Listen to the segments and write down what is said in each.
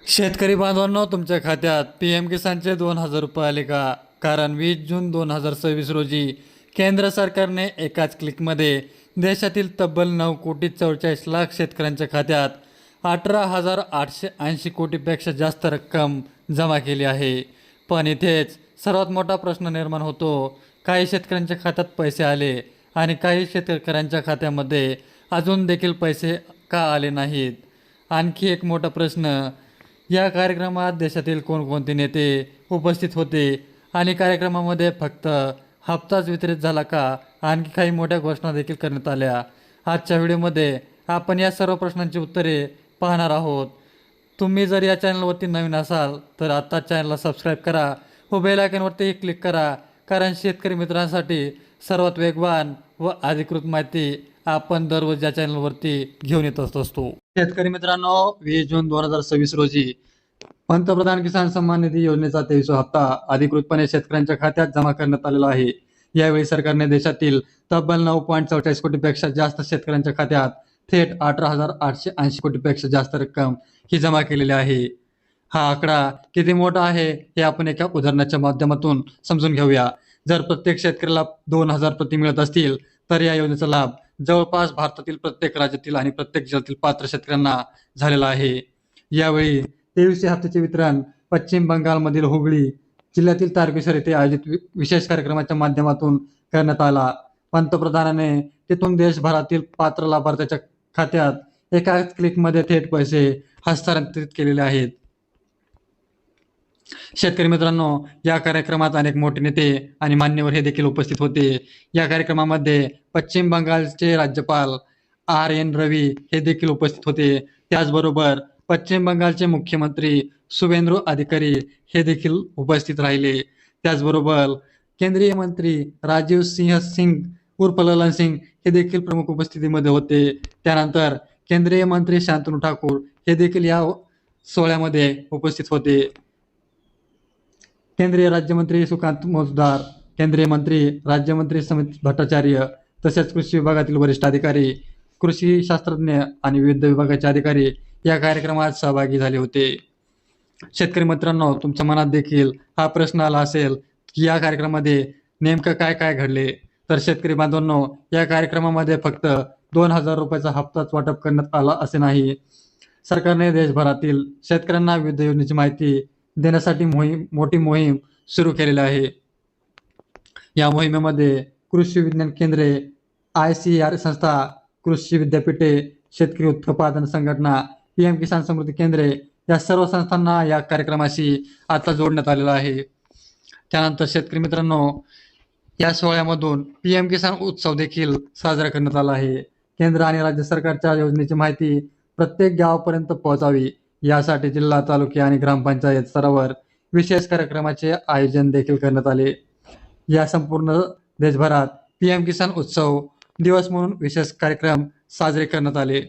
शेतकरी बांधवांनो, तुमच्या खात्यात PM किसानचे 2,000 रुपये आले का? कारण 20 जून 2026 रोजी केंद्र सरकारने एकाच क्लिकमध्ये देशातील तब्बल 9,44,00,000 शेतकऱ्यांच्या खात्यात 18,880 कोटीपेक्षा जास्त रक्कम जमा केली आहे. पण इथेच सर्वात मोठा प्रश्न निर्माण होतो. काही शेतकऱ्यांच्या खात्यात पैसे आले आणि काही शेतकऱ्यांच्या खात्यामध्ये अजून देखील पैसे का आले नाहीत? आणखी एक मोठा प्रश्न, या कार्यक्रमात देशातील कोणकोणते नेते उपस्थित होते आणि कार्यक्रमामध्ये फक्त हप्ताच वितरित झाला का? आणखी काही मोठ्या घोषणा देखील करण्यात आल्या. आजच्या व्हिडिओमध्ये आपण या सर्व प्रश्नांची उत्तरे पाहणार आहोत. तुम्ही जर या चॅनलवरती नवीन असाल तर आत्ता चॅनलला सबस्क्राईब करा व बेल आयकॉनवरती क्लिक करा, कारण शेतकरी मित्रांसाठी सर्वात वेगवान व अधिकृत माहिती आपण दररोज या चॅनलवरती घेऊन येत असतो. शेतकरी मित्रांनो, 20 जून 2026 रोजी पंतप्रधान किसान सन्मान निधी योजनेचा 23वा हप्ता अधिकृतपणे शेतकऱ्यांच्या खात्यात जमा करण्यात आलेला आहे. यावेळी सरकारने देशातील तब्बल 9,44 कोटीपेक्षा जास्त शेतकऱ्यांच्या खात्यात थेट 18,880 कोटीपेक्षा जास्त रक्कम ही जमा केलेली आहे. हा आकडा किती मोठा आहे हे आपण एका उदाहरणाच्या माध्यमातून समजून घेऊया. जर प्रत्येक शेतकऱ्याला 2,000 प्रति मिळत असतील तर या योजनेचा लाभ जवळपास भारतातील प्रत्येक राज्यातील आणि प्रत्येक जिल्ह्यातील पात्र शेतकऱ्यांना झालेला आहे. यावेळी 23 हप्त्याचे वितरण पश्चिम बंगालमधील हुगळी जिल्ह्यातील तारकेश्वर येथे आयोजित विशेष कार्यक्रमाच्या माध्यमातून करण्यात आला. पंतप्रधानाने तिथून देशभरातील पात्र लाभार्थ्याच्या खात्यात एकाच क्लिकमध्ये थेट पैसे हस्तांतरित केलेले आहेत. शेतकरी मित्रांनो, या कार्यक्रमात अनेक मोठे नेते आणि मान्यवर हे देखील उपस्थित होते. या कार्यक्रमामध्ये पश्चिम बंगालचे राज्यपाल RN रवी हे देखील उपस्थित होते. त्याचबरोबर पश्चिम बंगालचे मुख्यमंत्री शुभेंदु अधिकारी हे देखील उपस्थित राहिले. त्याचबरोबर केंद्रीय मंत्री राजीव सिंग उर्फ ललन सिंग हे देखील प्रमुख उपस्थितीमध्ये होते. त्यानंतर केंद्रीय मंत्री शांतनु ठाकूर हे देखील या सोहळ्यामध्ये उपस्थित होते. केंद्रीय राज्यमंत्री सुकांत मोजदार, केंद्रीय मंत्री राज्यमंत्री समित भट्टाचार्य, तसेच कृषी विभागातील वरिष्ठ अधिकारी, कृषी शास्त्रज्ञ आणि विविध विभागाचे अधिकारी या कार्यक्रमात सहभागी झाले होते. शेतकरी मित्रांनो, तुमच्या मनात देखील हा प्रश्न आला असेल की या कार्यक्रमामध्ये नेमकं काय काय घडले. तर शेतकरी बांधवांनो, या कार्यक्रमामध्ये फक्त 2,000 रुपयाचा हप्ताच वाटप करण्यात आला असे नाही. सरकारने देशभरातील शेतकऱ्यांना विविध योजनेची माहिती देण्यासाठी मोठी मोहीम सुरू केलेली आहे. या मोहिमेमध्ये कृषी विज्ञान केंद्रे, ICAR संस्था, कृषी विद्यापीठे, शेतकरी उत्पादन संघटना, PM किसान समृद्धी केंद्रे या सर्व संस्थांना या कार्यक्रमाशी आता जोडण्यात आलेला आहे. त्यानंतर शेतकरी मित्रांनो, या सोहळ्यामधून PM किसान उत्सव देखील साजरा करण्यात आला आहे. केंद्र आणि राज्य सरकारच्या योजनेची माहिती प्रत्येक गावापर्यंत पोहोचावी यासाठी जिल्हा, तालुके आणि ग्रामपंचायत स्तरावर विशेष कार्यक्रमाचे आयोजन देखील करण्यात आले. या संपूर्ण देशभरात PM किसान उत्सव दिवस म्हणून विशेष कार्यक्रम साजरे करण्यात आले.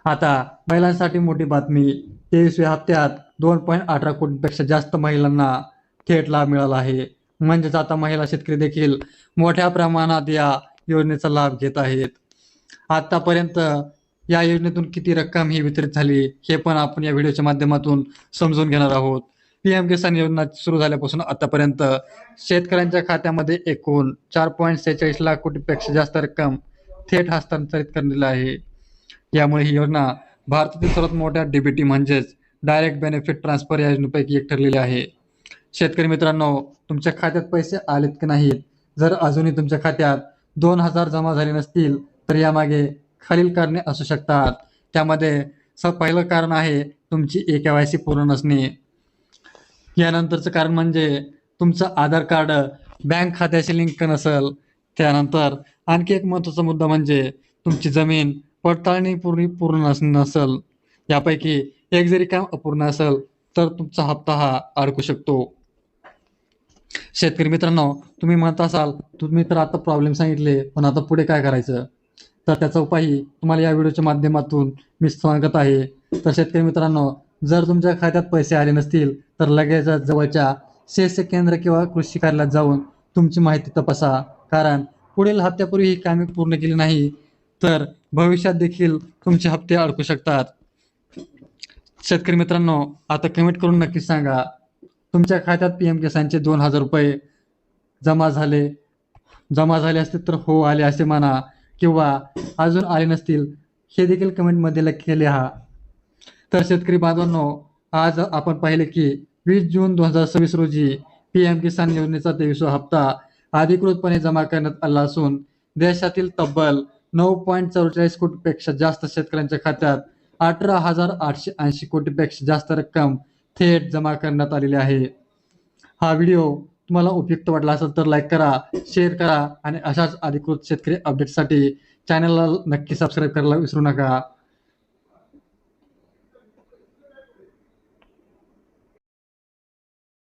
आता महिलांसाठी मोठी बातमी. 23व्या हप्त्यात 2.18 कोटींपेक्षा जास्त महिलांना थेट लाभ मिळाला आहे. म्हणजेच आता महिला शेतकरी देखील मोठ्या प्रमाणात या योजनेचा लाभ घेत आहेत. आतापर्यंत या योजनेतून किती रक्कम ही वितरित झाली हे पण आपण या व्हिडिओच्या माध्यमातून समजून घेणार आहोत. PM किसान योजना सुरू झाल्यापासून आतापर्यंत शेतकऱ्यांच्या खात्यामध्ये एकूण 4.46 लाख कोटीपेक्षा जास्त रक्कम थेट हस्तांतरित करण्यात आहे. यामुळे ही योजना भारतातील सर्वात मोठ्या DBT म्हणजेच डायरेक्ट बेनिफिट ट्रान्सफर या योजनेपैकी एक ठरलेली आहे. शेतकरी मित्रांनो, तुमच्या खात्यात पैसे आलेत की नाहीत? जर अजूनही तुमच्या खात्यात 2,000 जमा झाले नसतील तर यामागे खालील कारणे असू शकतात. त्यामध्ये पहिलं कारण आहे तुमची KYC पूर्ण नसणे. यानंतरचं कारण म्हणजे तुमचं आधार कार्ड बँक खात्याशी लिंक नसेल. त्यानंतर आणखी एक महत्त्वाचा मुद्दा म्हणजे तुमची जमीन पडताळणी पूर्ण नसेल. यापैकी एक जरी काम अपूर्ण असेल तर तुमचा हप्ता हा अडकू शकतो. शेतकरी मित्रांनो, तुम्ही म्हणत असाल तुम्ही तर आता प्रॉब्लेम सांगितले, पण आता पुढे काय करायचं? तर त्याचा उपायही तुम्हाला या व्हिडिओच्या माध्यमातून मी सांगत आहे. तर शेतकरी मित्रांनो, जर तुमच्या खात्यात पैसे आले नसतील तर लगेच जवळच्या सेस केंद्र किंवा कृषी कार्यालयात जाऊन तुमची माहिती तपासा, कारण पुढील हप्त्यापूर्वी ही कामे पूर्ण केली नाही तर भविष्यात देखील तुमचे हप्ते अडकू शकतात. शेतकरी मित्रांनो, आता कमेंट करून नक्की सांगा, तुमच्या खात्यात PM किसानचे 2,000 रुपये जमा झाले जमा झाले असतील तर हो आले असे म्हणा, किंवा अजून आले नसतील हे देखील कमेंटमध्ये नक्की लिहा. तर शेतकरी बांधवांनो, आज आपण पाहिले की 20 जून 2026 रोजी PM किसान योजनेचा 23वा हप्ता अधिकृतपणे जमा करण्यात आला असून देशातील तब्बल 9.44 कोटीपेक्षा जास्त शेतकऱ्यांच्या खात्यात 18,880 कोटीपेक्षा जास्त रक्कम थेट जमा करण्यात आलेली आहे. हा व्हिडिओ तुम्हाला उपयुक्त वाटला असेल तर लाईक करा, शेअर करा आणि अशाच अधिकृत शेतकरी अपडेटसाठी चॅनलला नक्की सबस्क्राईब करायला विसरू नका.